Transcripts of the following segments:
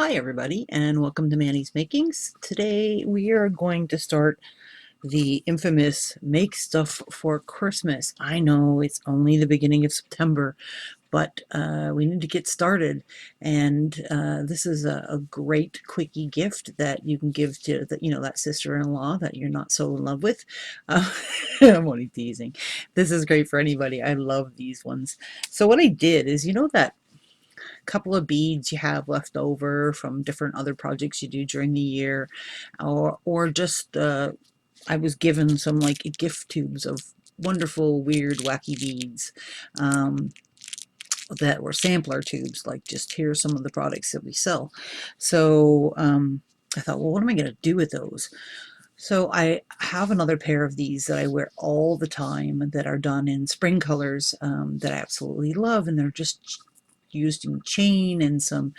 Hi everybody and welcome to Manny's Makings. Today we are going to start the infamous make stuff for Christmas. I know it's only the beginning of September, but we need to get started, and this is a great quickie gift that you can give to that sister-in-law that you're not so in love with. I'm only teasing. This is great for anybody. I love these ones. So what I did is, that couple of beads you have left over from different other projects you do during the year, or just I was given some like gift tubes of wonderful, weird, wacky beads that were sampler tubes, like just here's some of the products that we sell. So I thought, well, what am I going to do with those? So I have another pair of these that I wear all the time that are done in spring colors that I absolutely love, and they're just used in chain and some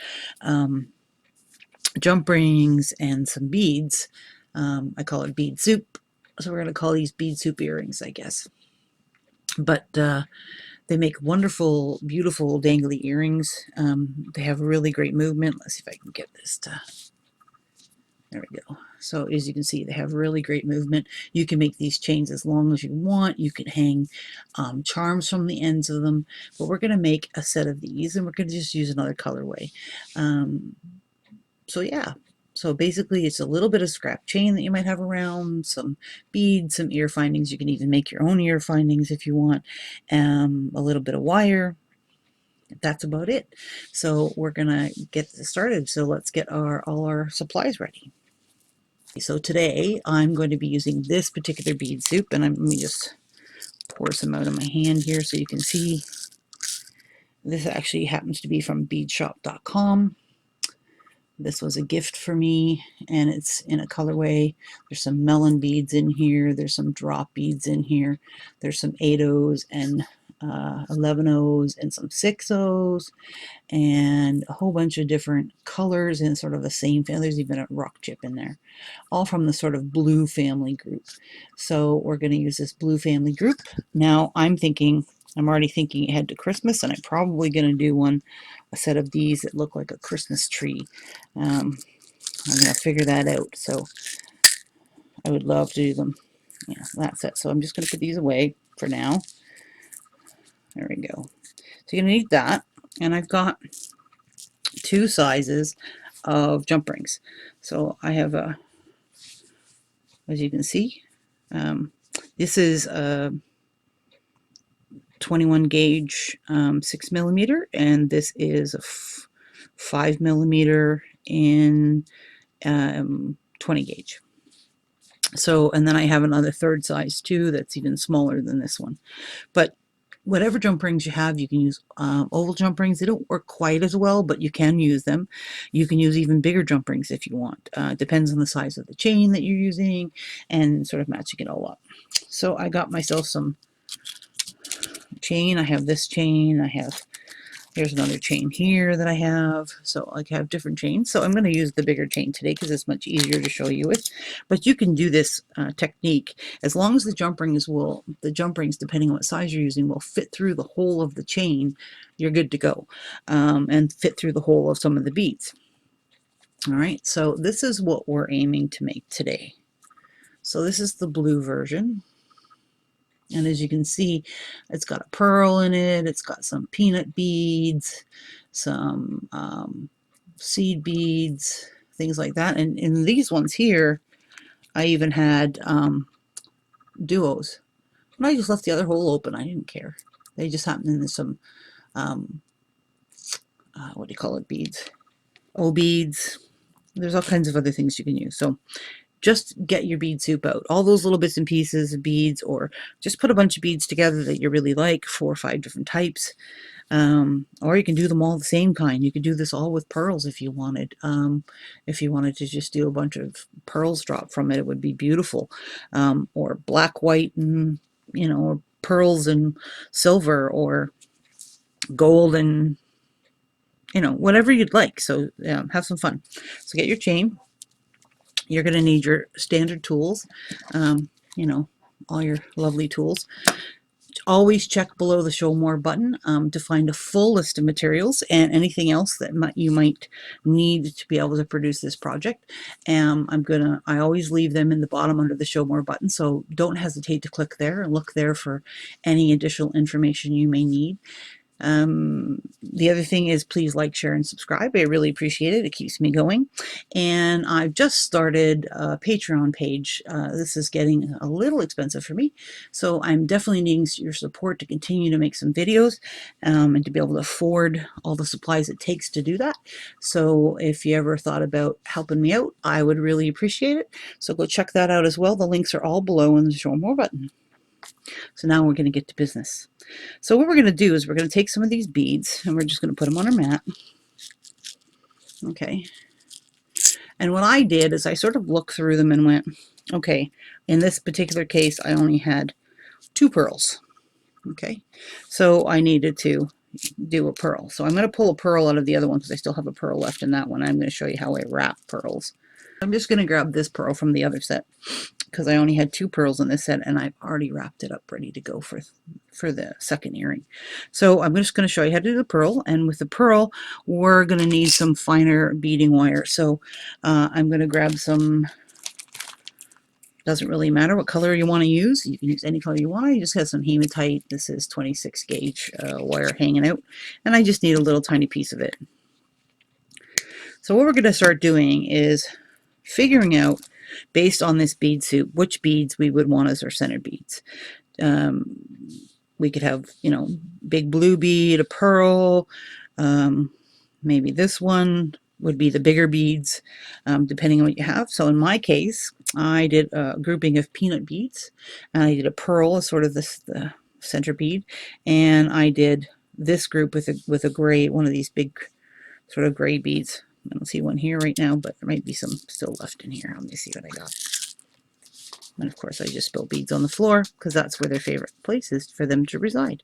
jump rings and some beads. I call it bead soup, so we're going to call these bead soup earrings, I guess. But they make wonderful, beautiful dangly earrings. They have really great movement. Let's see if I can get this to... There we go. So as you can see, they have really great movement. You can make these chains as long as you want. You can hang charms from the ends of them. But we're going to make a set of these, and we're going to just use another colorway. So yeah. So basically it's a little bit of scrap chain that you might have around, some beads, some ear findings. You can even make your own ear findings if you want, a little bit of wire. That's about it. So we're gonna get this started. So let's get all our supplies ready. So today I'm going to be using this particular bead soup, and let me just pour some out of my hand here so you can see. This actually happens to be from beadshop.com. This was a gift for me, and it's in a colorway. There's some melon beads in here. There's some drop beads in here. There's some 8/0s and 11/0s and some 6/0s and a whole bunch of different colors in sort of the same family. There's even a rock chip in there, all from the sort of blue family group. So we're going to use this blue family group. Now I'm already thinking ahead to Christmas, and I'm probably going to do a set of these that look like a Christmas tree. I'm going to figure that out. So I would love to do them. Yeah, that's it. So I'm just going to put these away for now. There we go. So you're going to need that. And I've got two sizes of jump rings. So I have as you can see, this is a 21 gauge 6mm, and this is a 5mm in 20 gauge. So, and then I have another third size too that's even smaller than this one. But whatever jump rings you have, you can use oval jump rings. They don't work quite as well, but you can use them. You can use even bigger jump rings if you want. It depends on the size of the chain that you're using and sort of matching it all up. So I got myself some chain. I have this chain. Here's another chain here that I have. So I have different chains. So I'm going to use the bigger chain today because it's much easier to show you with. But you can do this technique as long as the jump rings, depending on what size you're using, will fit through the whole of the chain. You're good to go, and fit through the whole of some of the beads. All right. So this is what we're aiming to make today. So this is the blue version. And as you can see, it's got a pearl in it. It's got some peanut beads, some seed beads, things like that. And in these ones here, I even had duos. And I just left the other hole open. I didn't care. They just happened in some, what do you call it, beads? Oh, beads. There's all kinds of other things you can use. So just get your bead soup out. All those little bits and pieces of beads, or just put a bunch of beads together that you really like, 4 or 5 different types. Or you can do them all the same kind. You could do this all with pearls if you wanted. If you wanted to just do a bunch of pearls drop from it, it would be beautiful. Or black, white, and or pearls and silver, or gold and whatever you'd like. So have some fun. So get your chain. You're going to need your standard tools, all your lovely tools. Always check below the Show More button to find a full list of materials and anything else that you might need to be able to produce this project. I always leave them in the bottom under the Show More button, so don't hesitate to click there and look there for any additional information you may need. The other thing is, please like, share, and subscribe. I really appreciate it. It keeps me going. And I've just started a Patreon page. This is getting a little expensive for me, so I'm definitely needing your support to continue to make some videos and to be able to afford all the supplies it takes to do that. So if you ever thought about helping me out, I would really appreciate it. So go check that out as well. The links are all below in the Show More button. So now we're going to get to business. So what we're going to do is we're going to take some of these beads and we're just going to put them on our mat. Okay. And what I did is I sort of looked through them and went, okay, in this particular case, I only had 2 pearls. Okay. So I needed to do a pearl. So I'm going to pull a pearl out of the other one because I still have a pearl left in that one. I'm going to show you how I wrap pearls. I'm just going to grab this pearl from the other set because I only had 2 pearls in this set and I've already wrapped it up ready to go for the second earring. So I'm just going to show you how to do the pearl, and with the pearl we're going to need some finer beading wire. So I'm going to grab some, doesn't really matter what color you want to use, you can use any color you want. I just have some hematite, this is 26 gauge wire hanging out, and I just need a little tiny piece of it. So what we're going to start doing is figuring out, based on this bead soup, which beads we would want as our center beads. We could have, you know, big blue bead, a pearl, maybe this one would be the bigger beads, depending on what you have. So in my case, I did a grouping of peanut beads, and I did a pearl as sort of the center bead, and I did this group with a gray, one of these big sort of gray beads. I don't see one here right now, but there might be some still left in here. Let me see what I got. And of course I just spill beads on the floor because that's where their favorite place is for them to reside.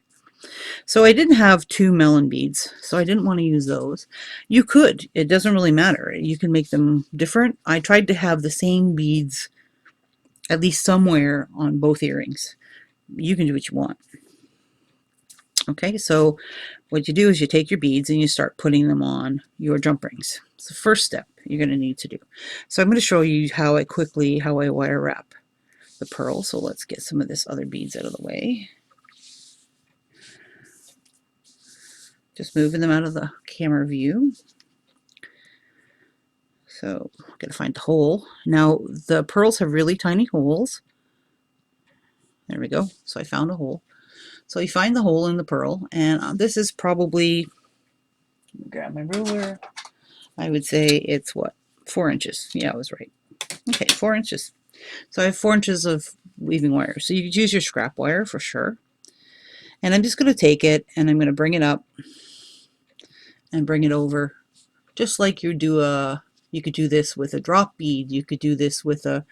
So I didn't have 2 melon beads, so I didn't want to use those. You could, it doesn't really matter. You can make them different. I tried to have the same beads at least somewhere on both earrings. You can do what you want. Okay, so what you do is you take your beads and you start putting them on your jump rings. It's the first step you're going to need to do. So I'm going to show you how I wire wrap the pearl. So let's get some of this other beads out of the way. Just moving them out of the camera view. So I'm going to find the hole. Now the pearls have really tiny holes. There we go. So I found a hole. So you find the hole in the pearl, and this is probably, grab my ruler, I would say it's what, 4 inches. Yeah, I was right. Okay, 4 inches. So I have 4 inches of weaving wire. So you could use your scrap wire for sure. And I'm just going to take it and I'm going to bring it up and bring it over, just like you could do this with a drop bead. You could do this with a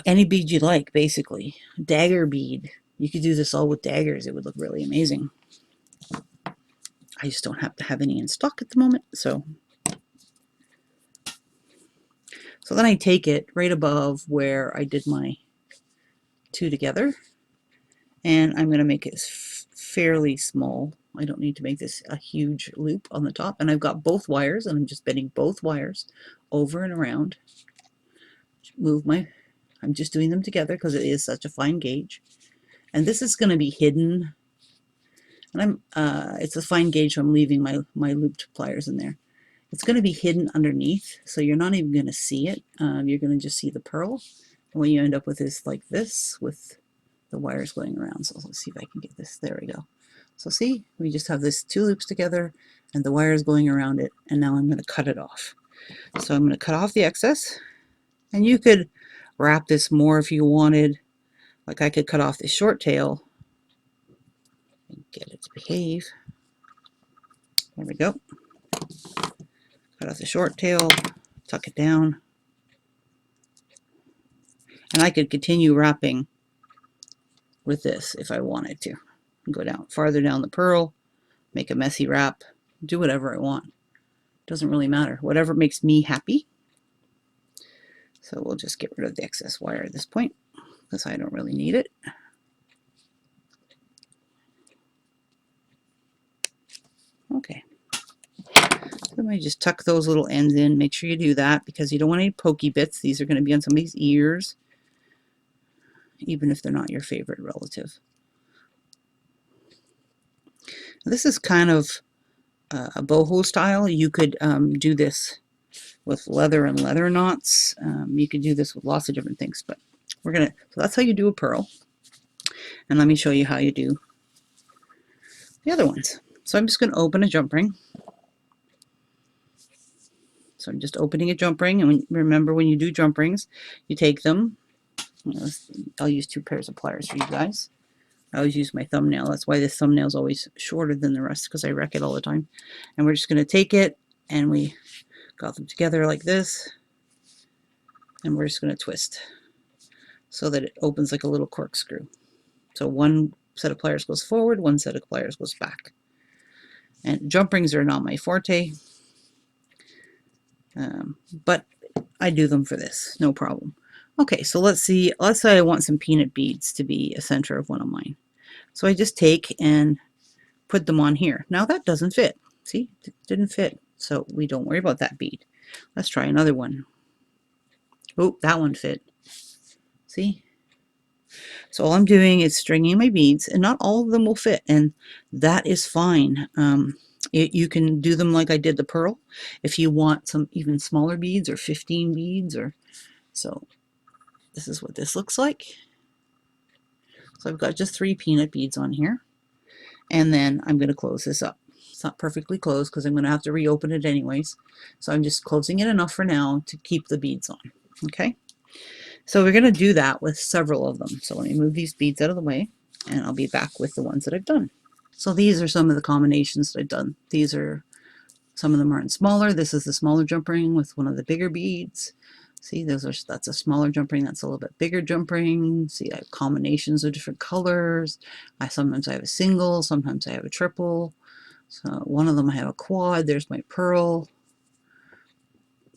any bead you like, basically. Dagger bead. You could do this all with daggers. It would look really amazing. I just don't have to have any in stock at the moment. So then I take it right above where I did my 2 together, and I'm going to make it fairly small. I don't need to make this a huge loop on the top. And I've got both wires, and I'm just bending both wires over and around. I'm just doing them together because it is such a fine gauge. And this is going to be hidden. And it's a fine gauge, so I'm leaving my looped pliers in there. It's going to be hidden underneath, so you're not even going to see it. You're going to just see the pearl. And what you end up with is like this, with the wires going around. So let's see if I can get this. There we go. So see, we just have this 2 loops together and the wires going around it, and now I'm going to cut it off. So I'm going to cut off the excess, and you could wrap this more if you wanted. Like I could cut off the short tail and get it to behave. There we go. Cut off the short tail, tuck it down. And I could continue wrapping with this if I wanted to. Go down farther down the pearl, make a messy wrap, do whatever I want. Doesn't really matter. Whatever makes me happy. So we'll just get rid of the excess wire at this point because I don't really need it. Okay. So I might just tuck those little ends in. Make sure you do that because you don't want any pokey bits. These are going to be on somebody's ears, even if they're not your favorite relative. This is kind of a boho style. You could do this with leather and leather knots. You could do this with lots of different things, but so that's how you do a pearl. And let me show you how you do the other ones. So I'm just going to open a jump ring. So I'm just opening a jump ring, and remember when you do jump rings, you take them. I'll use 2 pairs of pliers for you guys. I always use my thumbnail. That's why this thumbnail is always shorter than the rest, because I wreck it all the time. And we're just going to take it, and we got them together like this, and we're just going to twist so that it opens like a little corkscrew. So one set of pliers goes forward, one set of pliers goes back. And jump rings are not my forte, but I do them for this, no problem. Okay, so let's see. Let's say I want some peanut beads to be a center of one of mine. So I just take and put them on here. Now that doesn't fit. See, it didn't fit. So we don't worry about that bead. Let's try another one. Oh, that one fit. See? So all I'm doing is stringing my beads, and not all of them will fit, and that is fine. You can do them like I did the pearl if you want some even smaller beads, or 15 beads, or so. This is what this looks like. So I've got just 3 peanut beads on here, and then I'm going to close this up. It's not perfectly closed because I'm going to have to reopen it anyways, so I'm just closing it enough for now to keep the beads on. Okay, so we're going to do that with several of them. So let me move these beads out of the way, and I'll be back with the ones that I've done. So these are some of the combinations that I've done. These are, some of them aren't smaller. This is the smaller jump ring with one of the bigger beads. See, that's a smaller jump ring, that's a little bit bigger jump ring. See, I have combinations of different colors. Sometimes I have a single, sometimes I have a triple. So one of them I have a quad. There's my pearl.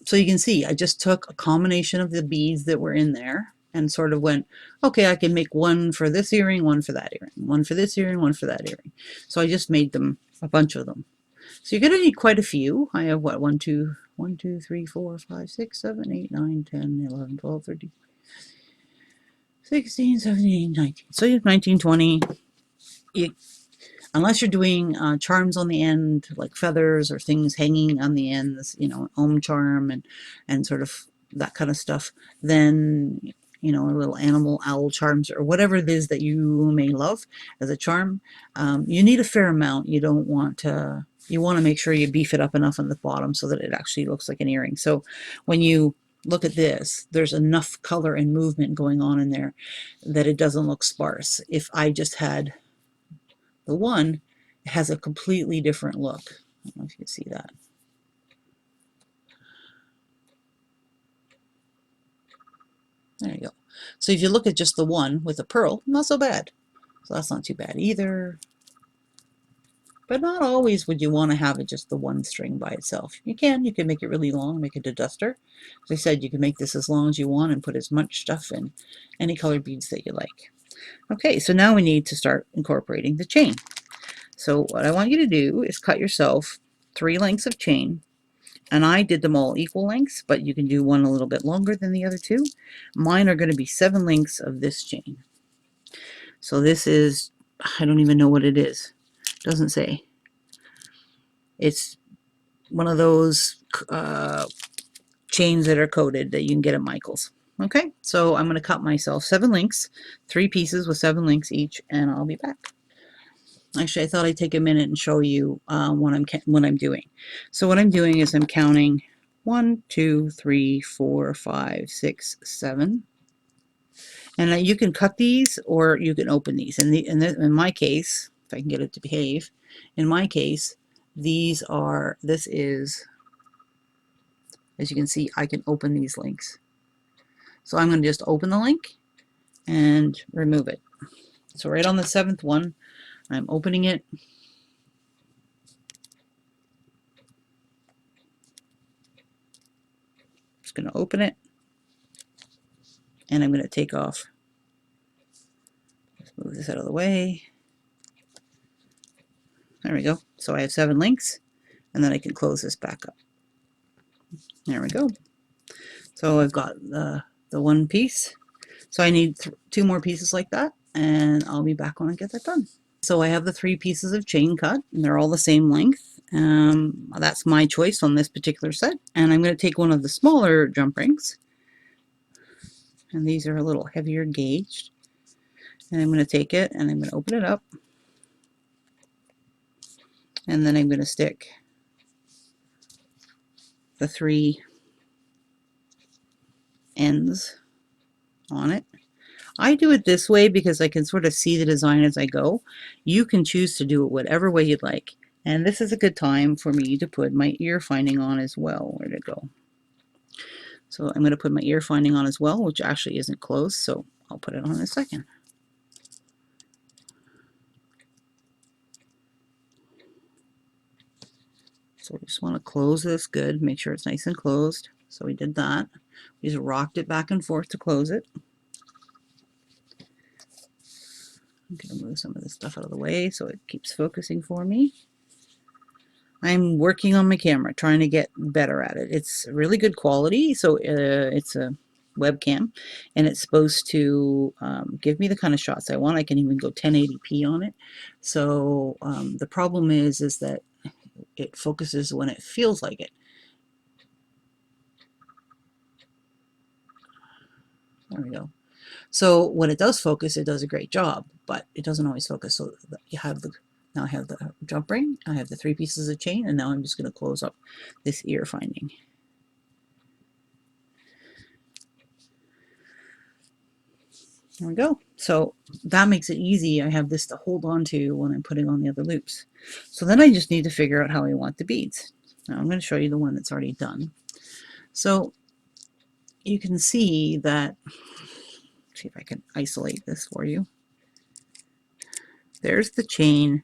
So you can see I just took a combination of the beads that were in there and sort of went, okay, I can make one for this earring, one for that earring, one for this earring, one for that earring. So I just made them, a bunch of them. So you're going to need quite a few. I have what, 1, 2, 3, 4, 5, 6, 7, 8, 9, 10, 11, 12, 13, 16, 17, 18, 19. So you have 19, 20. Unless you're doing charms on the end, like feathers or things hanging on the ends, you know, om charm and sort of that kind of stuff, then, you know, little animal owl charms or whatever it is that you may love as a charm, you need a fair amount. You don't want to, you want to make sure you beef it up enough on the bottom so that it actually looks like an earring. So when you look at this, there's enough color and movement going on in there that it doesn't look sparse. If I just had the one, it has a completely different look. I don't know if you can see that. There you go. So if you look at just the one with a pearl, not so bad. So that's not too bad either. But not always would you want to have it just the one string by itself. You can make it really long, make it a duster. As I said, you can make this as long as you want and put as much stuff in, any colored beads that you like. Okay, so now we need to start incorporating the chain. So what I want you to do is cut yourself 3 lengths of chain, and I did them all equal lengths, but you can do one a little bit longer than the other 2. Mine are going to be 7 lengths of this chain. So this is, I don't even know what it is. It doesn't say. It's one of those chains that are coated that you can get at Michael's. Okay, so I'm going to cut myself 7 lengths, 3 pieces with 7 lengths each, and I'll be back. Actually, I thought I'd take a minute and show you what I'm doing. So what I'm doing is I'm counting 1, 2, 3, 4, 5, 6, 7. And you can cut these or you can open these. In my case, if I can get it to behave, in my case, this is, as you can see, I can open these links. So I'm going to just open the link and remove it. So right on the 7th one, I'm opening it. Just going to open it, and I'm going to take off. Let's move this out of the way. There we go. So I have 7 links, and then I can close this back up. There we go. So I've got the one piece. So I need 2 more pieces like that, and I'll be back when I get that done. So I have the 3 pieces of chain cut, and they're all the same length. That's my choice on this particular set. And I'm going to take one of the smaller jump rings, and these are a little heavier gauged. And I'm going to take it and I'm going to open it up, and then I'm going to stick the 3 ends on it. I do it this way because I can sort of see the design as I go. You can choose to do it whatever way you'd like. And this is a good time for me to put my ear finding on as well. Where'd it go? So I'm going to put my ear finding on as well, which actually isn't closed, so I'll put it on in a second. So we just want to close this good, make sure it's nice and closed. So we did that. We just rocked it back and forth to close it. I'm going to move some of this stuff out of the way so it keeps focusing for me. I'm working on my camera, trying to get better at it. It's really good quality, so it's a webcam, and it's supposed to give me the kind of shots I want. I can even go 1080p on it. So the problem is that it focuses when it feels like it. There we go. So when it does focus, it does a great job, but it doesn't always focus. So you have the, now I have the jump ring, I have the 3 pieces of chain, and now I'm just going to close up this ear finding. There we go. So that makes it easy. I have this to hold on to when I'm putting on the other loops. So then I just need to figure out how I want the beads. Now I'm going to show you the one that's already done. So you can see that, see if I can isolate this for you. There's the chain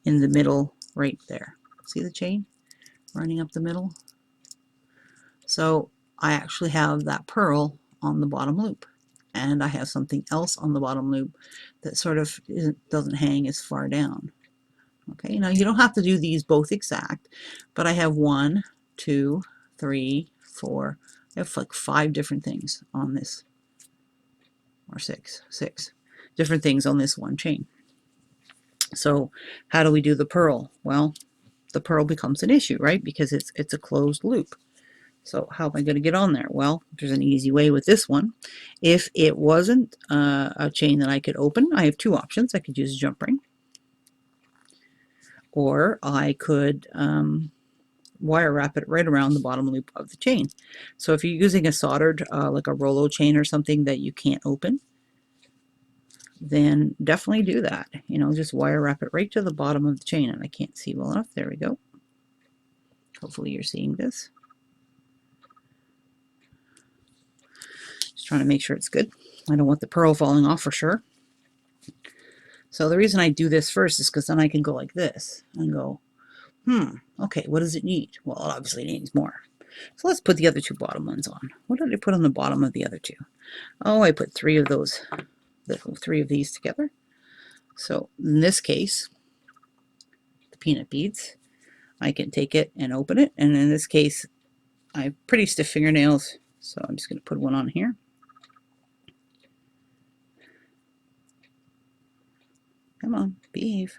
in the middle right there. See the chain running up the middle? So I actually have that pearl on the bottom loop, and I have something else on the bottom loop that sort of doesn't hang as far down. Okay, now you don't have to do these both exact, but I have 1, 2, 3, 4, I have like 5 different things on this, or 6 different things on this one chain. So how do we do the pearl? Well, the pearl becomes an issue, right? Because it's a closed loop. So how am I going to get on there? Well, there's an easy way with this one. If it wasn't a chain that I could open, I have 2 options. I could use a jump ring, or I could wire wrap it right around the bottom loop of the chain. So if you're using a soldered, like a Rollo chain or something that you can't open, then definitely do that. You know, just wire wrap it right to the bottom of the chain. And I can't see well enough. There we go. Hopefully you're seeing this. Just trying to make sure it's good. I don't want the pearl falling off for sure. So the reason I do this first is because then I can go like this and go, okay, what does it need? Well, it obviously needs more. So let's put the other 2 bottom ones on. What did I put on the bottom of the other 2? Oh, I put 3 of those, 3 of these together. So in this case, the peanut beads, I can take it and open it. And in this case, I have pretty stiff fingernails, so I'm just going to put one on here. Come on, behave.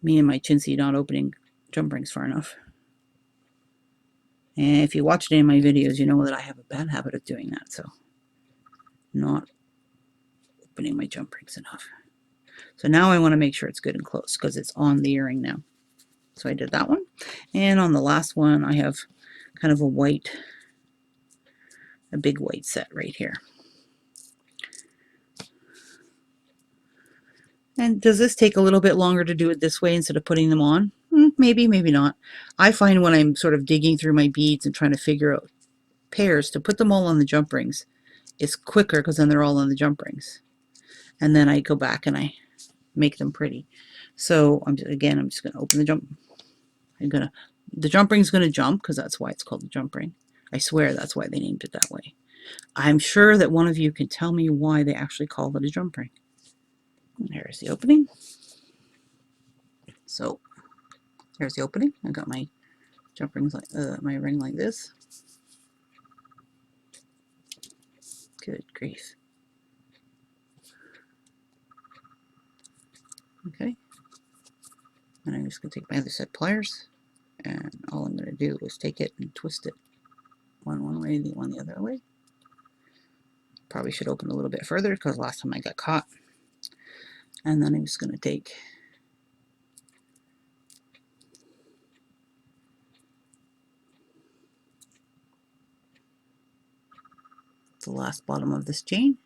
Me and my chintzy not opening jump rings far enough. And if you watch any of my videos, you know that I have a bad habit of doing that. So not opening my jump rings enough. So now I want to make sure it's good and close because it's on the earring now. So I did that one. And on the last one, I have kind of a big white set right here. And does this take a little bit longer to do it this way instead of putting them on? Maybe, maybe not. I find when I'm sort of digging through my beads and trying to figure out pairs to put them all on the jump rings, it's quicker because then they're all on the jump rings. And then I go back and I make them pretty. So I'm just going to open the jump. The jump ring's going to jump because that's why it's called the jump ring. I swear that's why they named it that way. I'm sure that one of you can tell me why they actually call it a jump ring. There's the opening. So there's the opening. I got my jump rings like my ring like this. Good grief. Okay. And I'm just going to take my other set of pliers, and all I'm going to do is take it and twist it one way, the one the other way. Probably should open a little bit further because last time I got caught. And then I'm just going to take the last bottom of this chain,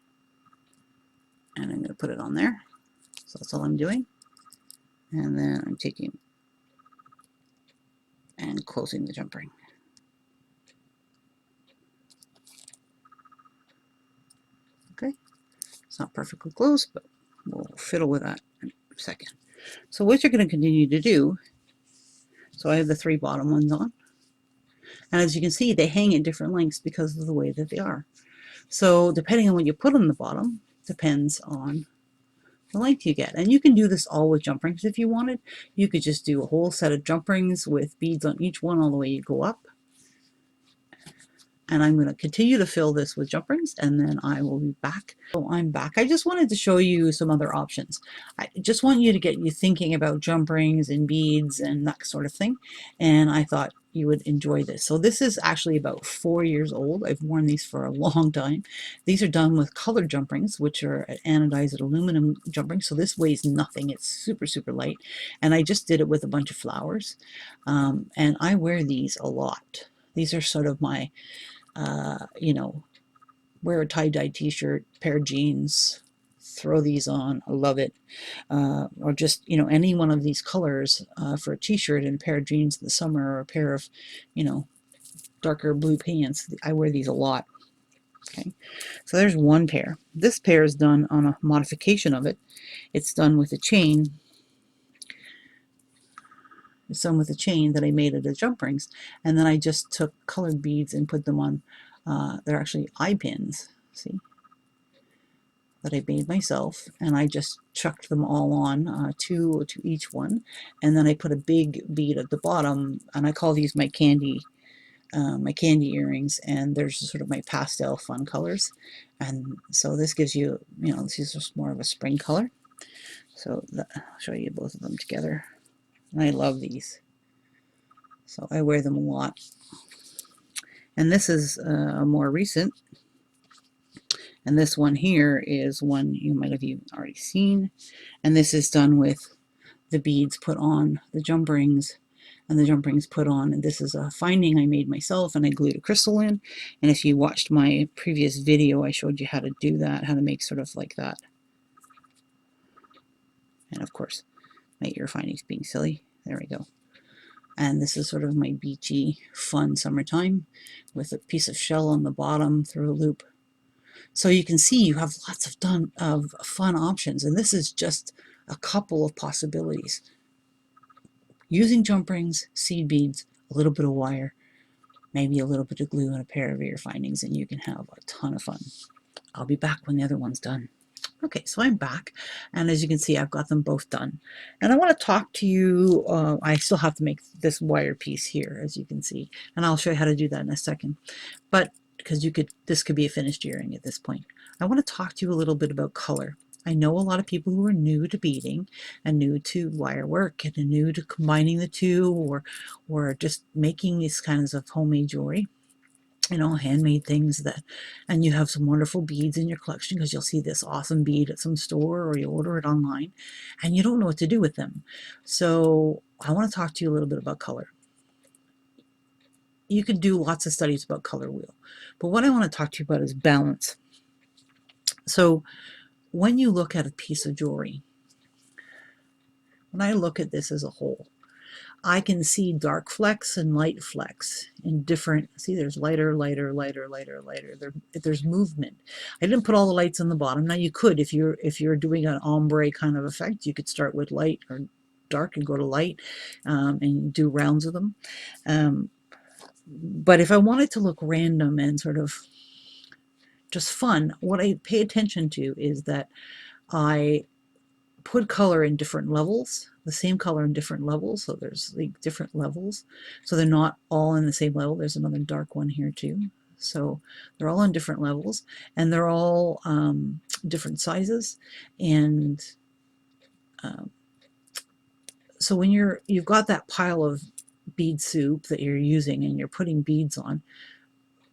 and I'm going to put it on there. So that's all I'm doing. And then I'm taking and closing the jump ring. Okay, it's not perfectly closed, but we'll fiddle with that in a second. So what you're going to continue to do, so I have the 3 bottom ones on, and as you can see, they hang at different lengths because of the way that they are. So depending on what you put on the bottom depends on the length you get. And you can do this all with jump rings if you wanted. You could just do a whole set of jump rings with beads on each one all the way you go up. And I'm going to continue to fill this with jump rings, and then I will be back. So I'm back. I just wanted to show you some other options. I just want you to get you thinking about jump rings and beads and that sort of thing. And I thought you would enjoy this. So this is actually about 4 years old. I've worn these for a long time. These are done with colored jump rings, which are anodized aluminum jump rings. So this weighs nothing. It's super, super light. And I just did it with a bunch of flowers. And I wear these a lot. These are sort of my you know, wear a tie-dye t-shirt, pair of jeans, throw these on, I love it. Or just, you know, any one of these colors for a t-shirt and a pair of jeans in the summer, or a pair of, you know, darker blue pants. I wear these a lot. Okay, so there's one pair. This pair is done on a modification of it. It's done with a chain. Some with a chain that I made out of jump rings, and then I just took colored beads and put them on. They're actually eye pins, see, that I made myself, and I just chucked them all on, 2 to each one, and then I put a big bead at the bottom, and I call these my candy earrings, and there's sort of my pastel fun colors. And so this gives you, you know, this is just more of a spring color. So I'll show you both of them together. And I love these. So I wear them a lot. And this is a more recent. And this one here is one you might have already seen. And this is done with the beads put on the jump rings, and the jump rings put on. And this is a finding I made myself, and I glued a crystal in. And if you watched my previous video, I showed you how to do that, how to make sort of like that. And of course, my ear findings being silly. There we go. And this is sort of my beachy, fun summertime with a piece of shell on the bottom through a loop. So you can see you have lots of fun options, and this is just a couple of possibilities. Using jump rings, seed beads, a little bit of wire, maybe a little bit of glue and a pair of ear findings, and you can have a ton of fun. I'll be back when the other one's done. Okay, so I'm back, and as you can see, I've got them both done. And I want to talk to you, I still have to make this wire piece here, as you can see, and I'll show you how to do that in a second. But because this could be a finished earring at this point. I want to talk to you a little bit about color. I know a lot of people who are new to beading and new to wire work and new to combining the two, or just making these kinds of homemade jewelry. You know, handmade things and you have some wonderful beads in your collection because you'll see this awesome bead at some store, or you order it online, and you don't know what to do with them. So I want to talk to you a little bit about color. You could do lots of studies about color wheel, but what I want to talk to you about is balance. So when you look at a piece of jewelry, when I look at this as a whole, I can see dark flecks and light flecks in different, see there's lighter, lighter, lighter, lighter, lighter. There's movement. I didn't put all the lights on the bottom. Now you could, if you're doing an ombre kind of effect, you could start with light or dark and go to light, and do rounds of them. But if I want it to look random and sort of just fun, what I pay attention to is that I put color in different levels. the same color in different levels, so there's like different levels, so they're not all in the same level. There's another dark one here too, so they're all on different levels, and they're all different sizes. And so when you've got that pile of bead soup that you're using and you're putting beads on,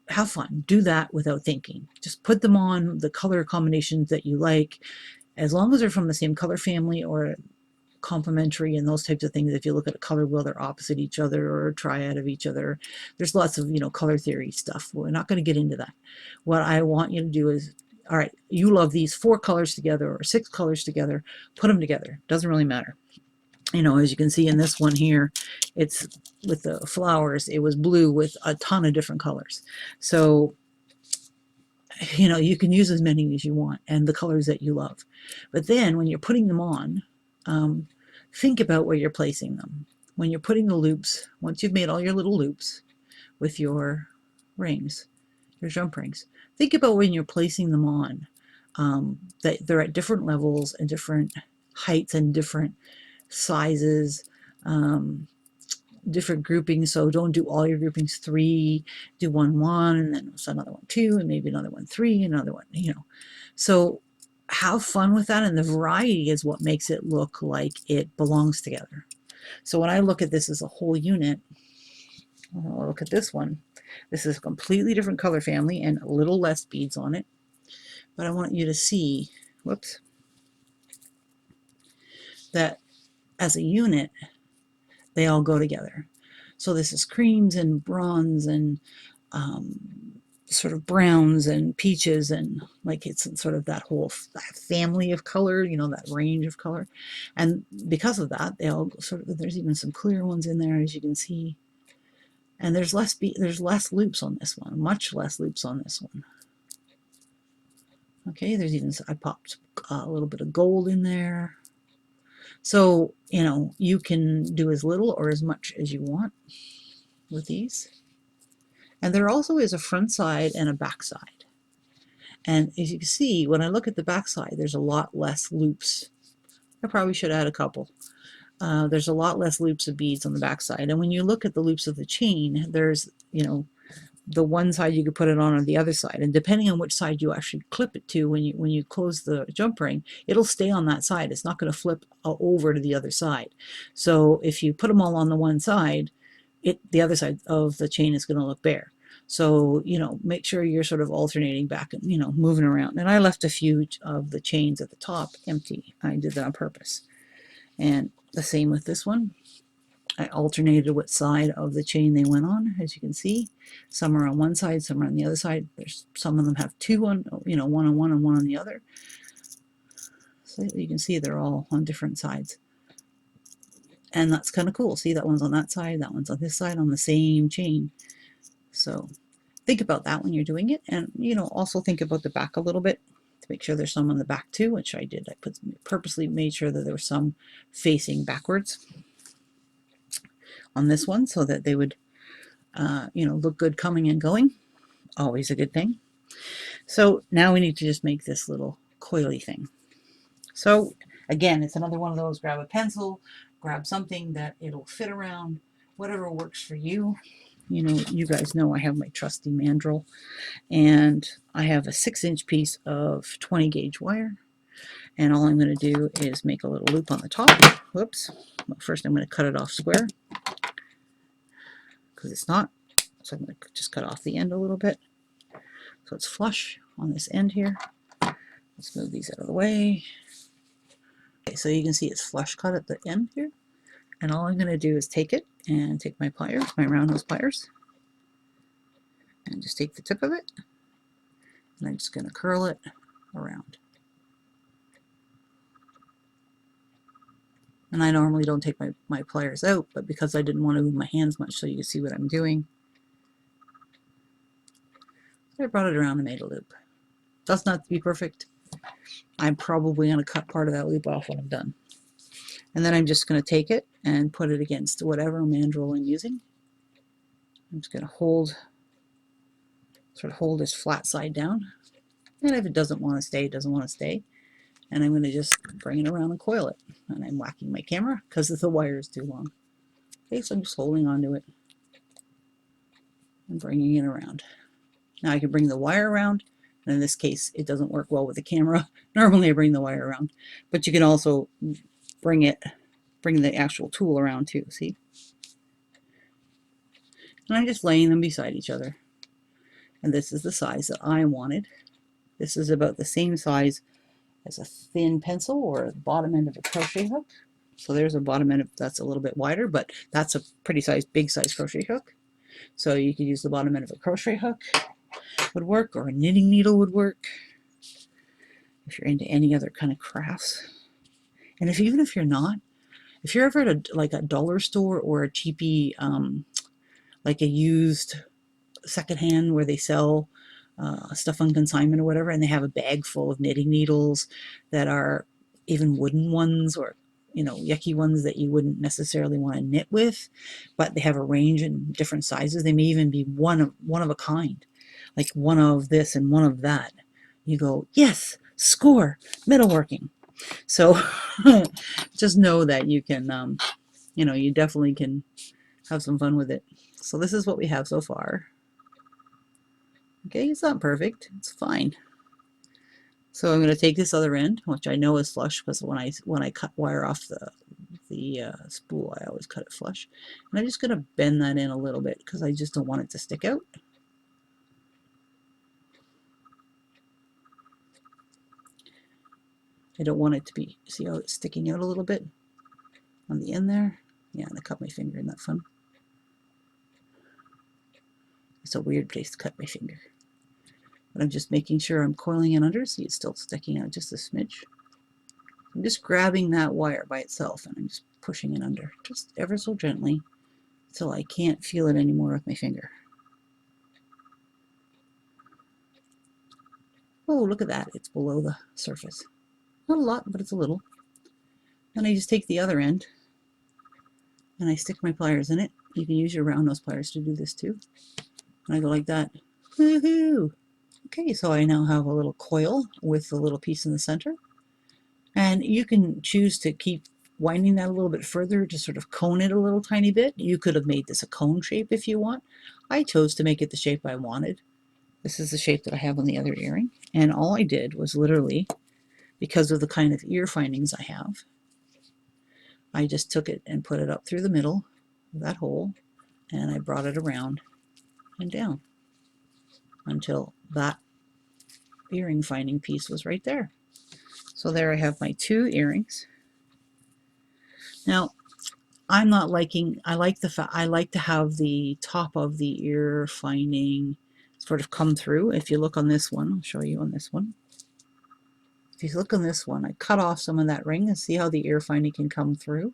have fun. Do that without thinking. Just put them on the color combinations that you like, as long as they're from the same color family or complementary and those types of things. If you look at a color wheel, they're opposite each other or a triad of each other. There's lots of, color theory stuff. We're not going to get into that. What I want you to do is, all right, you love these 4 colors together or 6 colors together, put them together. Doesn't really matter. As you can see in this one here, it's with the flowers, it was blue with a ton of different colors. So, you can use as many as you want and the colors that you love. But then when you're putting them on, think about where you're placing them. When you're putting the loops, once you've made all your little loops with your rings, your jump rings, think about when you're placing them on, that they're at different levels and different heights and different sizes, different groupings. So don't do all your groupings 3, do 1 1, and then another one 2, and maybe another one 3, another one, So have fun with that, and the variety is what makes it look like it belongs together. So when I look at this as a whole unit, I'll look at this one. This is a completely different color family and a little less beads on it. But I want you to see, whoops, that as a unit, they all go together. So this is creams and bronze and sort of browns and peaches, and like it's sort of that whole family of color, that range of color. And because of that, they all sort of, there's even some clear ones in there, as you can see. And there's less loops on this one, much less loops on this one. Okay, there's even, I popped a little bit of gold in there. So, you can do as little or as much as you want with these. And there also is a front side and a back side. And as you can see, when I look at the back side, there's a lot less loops. I probably should add a couple. There's a lot less loops of beads on the back side. And when you look at the loops of the chain, there's, the one side you could put it on or the other side, and depending on which side you actually clip it to, when you close the jump ring, it'll stay on that side. It's not going to flip over to the other side. So if you put them all on the one side, the other side of the chain is going to look bare. So make sure you're sort of alternating back and moving around. And I left a few of the chains at the top empty. I did that on purpose. And the same with this one. I alternated what side of the chain they went on, as you can see. Some are on one side, some are on the other side. There's some of them have 2 on, one on one and one on the other. So you can see they're all on different sides. And that's kind of cool. See, that one's on that side, that one's on this side on the same chain. So think about that when you're doing it. And, also think about the back a little bit to make sure there's some on the back too, which I did. I purposely made sure that there was some facing backwards on this one so that they would, look good coming and going. Always a good thing. So now we need to just make this little coily thing. So again, it's another one of those, grab a pencil, grab something that it'll fit around, whatever works for you. You guys know I have my trusty mandrel, and I have a 6-inch piece of 20 gauge wire. And all I'm going to do is make a little loop on the top. Whoops. Well, first I'm going to cut it off square, because it's not. So I'm going to just cut off the end a little bit so it's flush on this end here. Let's move these out of the way. Okay, so you can see it's flush cut at the end here. And all I'm going to do is take it and take my pliers, my round nose pliers, and just take the tip of it. And I'm just going to curl it around. And I normally don't take my pliers out, but because I didn't want to move my hands much so you can see what I'm doing, I brought it around and made a loop. Does not have to be perfect. I'm probably going to cut part of that loop off when I'm done. And then I'm just going to take it and put it against whatever mandrel I'm using. I'm just going to sort of hold this flat side down. And if it doesn't want to stay, it doesn't want to stay. And I'm going to just bring it around and coil it. And I'm whacking my camera because the wire is too long. Okay, so I'm just holding onto it and bringing it around. Now I can bring the wire around, and in this case it doesn't work well with the camera. Normally I bring the wire around, but you can also bring the actual tool around too, see? And I'm just laying them beside each other. And this is the size that I wanted. This is about the same size as a thin pencil or the bottom end of a crochet hook. So there's a bottom end that's a little bit wider, but that's a pretty big size crochet hook. So you could use the bottom end of a crochet hook would work, or a knitting needle would work if you're into any other kind of crafts. And even if you're not, if you're ever at like a dollar store or a cheapy, like a used secondhand where they sell stuff on consignment or whatever, and they have a bag full of knitting needles that are even wooden ones, or yucky ones that you wouldn't necessarily want to knit with, but they have a range in different sizes. They may even be one of a kind, like one of this and one of that. You go, yes, score, metalworking. So just know that you can, you definitely can have some fun with it. So this is what we have so far. Okay, it's not perfect. It's fine. So I'm going to take this other end, which I know is flush because when I cut wire off the spool, I always cut it flush. And I'm just going to bend that in a little bit because I just don't want it to stick out. I don't want it to be, see how it's sticking out a little bit on the end there? Yeah, and I cut my finger, isn't that fun? It's a weird place to cut my finger. But I'm just making sure I'm coiling it under. See, it's still sticking out just a smidge. I'm just grabbing that wire by itself and I'm just pushing it under, just ever so gently, until I can't feel it anymore with my finger. Oh, look at that. It's below the surface. Not a lot, but it's a little. Then I just take the other end and I stick my pliers in it. You can use your round nose pliers to do this too. And I go like that. Woohoo! Okay, so I now have a little coil with the little piece in the center. And you can choose to keep winding that a little bit further to sort of cone it a little tiny bit. You could have made this a cone shape if you want. I chose to make it the shape I wanted. This is the shape that I have on the other earring. And all I did was literally, because of the kind of ear findings I have, I just took it and put it up through the middle of that hole, and I brought it around and down until that earring finding piece was right there. So there I have my two earrings. Now, I'm not liking, I like to have the top of the ear finding sort of come through. If you look on this one, I'll show you on this one. If you look on this one, I cut off some of that ring and see how the ear finding can come through.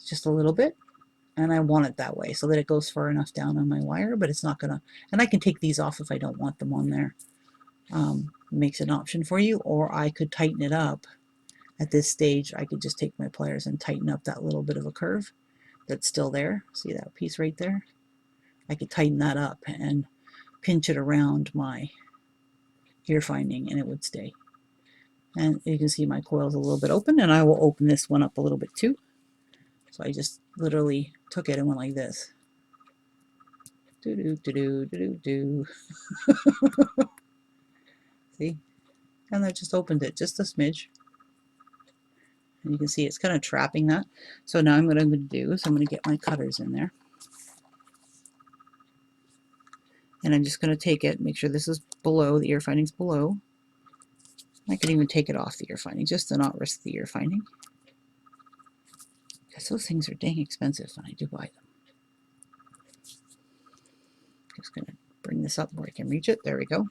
Just a little bit. And I want it that way so that it goes far enough down on my wire, but it's not gonna, and I can take these off if I don't want them on there. Makes an option for you, or I could tighten it up. At this stage, I could just take my pliers and tighten up that little bit of a curve that's still there. See that piece right there? I could tighten that up and pinch it around my ear finding and it would stay. And you can see my coil's a little bit open, and I will open this one up a little bit too. So I just literally took it and went like this. Do do do do do do. See? And I just opened it just a smidge. And you can see it's kind of trapping that. So now what I'm going to do is I'm going to get my cutters in there. And I'm just going to take it, make sure this is below, the ear finding's below. I can even take it off the ear finding just to not risk the ear finding. Because those things are dang expensive when I do buy them. Just going to bring this up where I can reach it. There we go.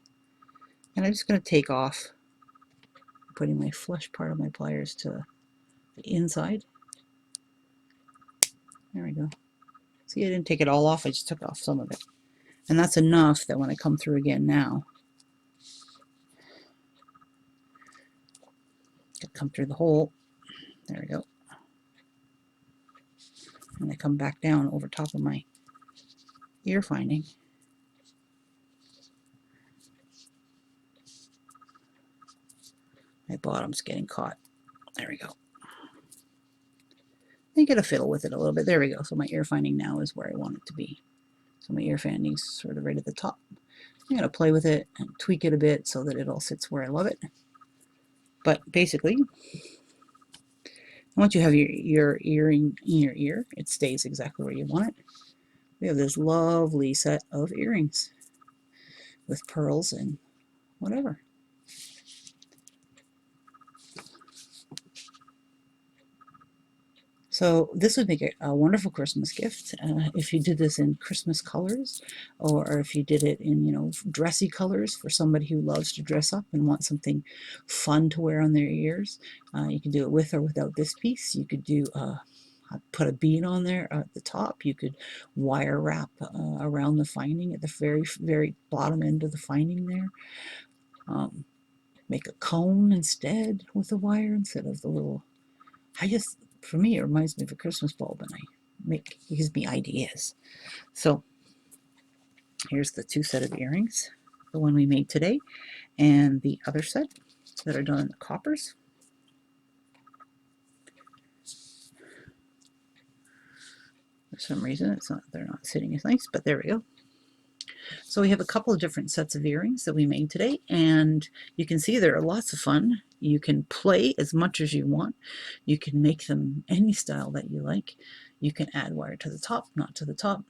And I'm just going to take off, putting my flush part of my pliers to the inside. There we go. See, I didn't take it all off, I just took off some of it. And that's enough that when I come through again now, I come through the hole. There we go. And I come back down over top of my ear finding. My bottom's getting caught. There we go. I get a fiddle with it a little bit. There we go. So my ear finding now is where I want it to be. So my ear finding's sort of right at the top. I'm going to play with it and tweak it a bit so that it all sits where I love it. But basically, once you have your earring in your ear, it stays exactly where you want it. We have this lovely set of earrings with pearls and whatever. So this would make a wonderful Christmas gift if you did this in Christmas colors, or if you did it in, you know, dressy colors for somebody who loves to dress up and wants something fun to wear on their ears. You can do it with or without this piece. You could do put a bead on there at the top. You could wire wrap around the finding at the very bottom end of the finding there. Make a cone instead with the wire instead of the little. For me, it reminds me of a Christmas bulb, and it gives me ideas. So here's the two set of earrings, the one we made today, and the other set that are done in the coppers. For some reason, they're not sitting as nice, but there we go. So we have a couple of different sets of earrings that we made today, and you can see they're lots of fun. You can play as much as you want. You can make them any style that you like. You can add wire to the top, not to the top.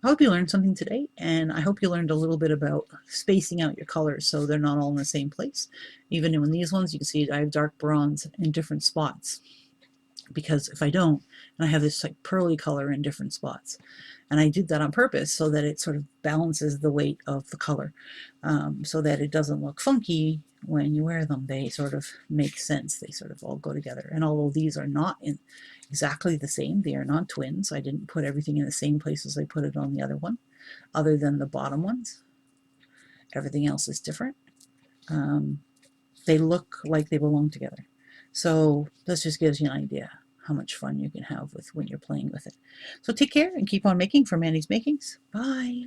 I hope you learned something today, and I hope you learned a little bit about spacing out your colors so they're not all in the same place. Even in these ones, you can see I have dark bronze in different spots, because if I don't, and I have this like pearly color in different spots, and I did that on purpose so that it sort of balances the weight of the color, so that it doesn't look funky when you wear them. They sort of make sense. They sort of all go together. And although these are not exactly the same, they are not twins. I didn't put everything in the same place as I put it on the other one, other than the bottom ones. Everything else is different. They look like they belong together. So this just gives you an idea how much fun you can have with when you're playing with it. So take care and keep on making for Mandy's Makings. Bye.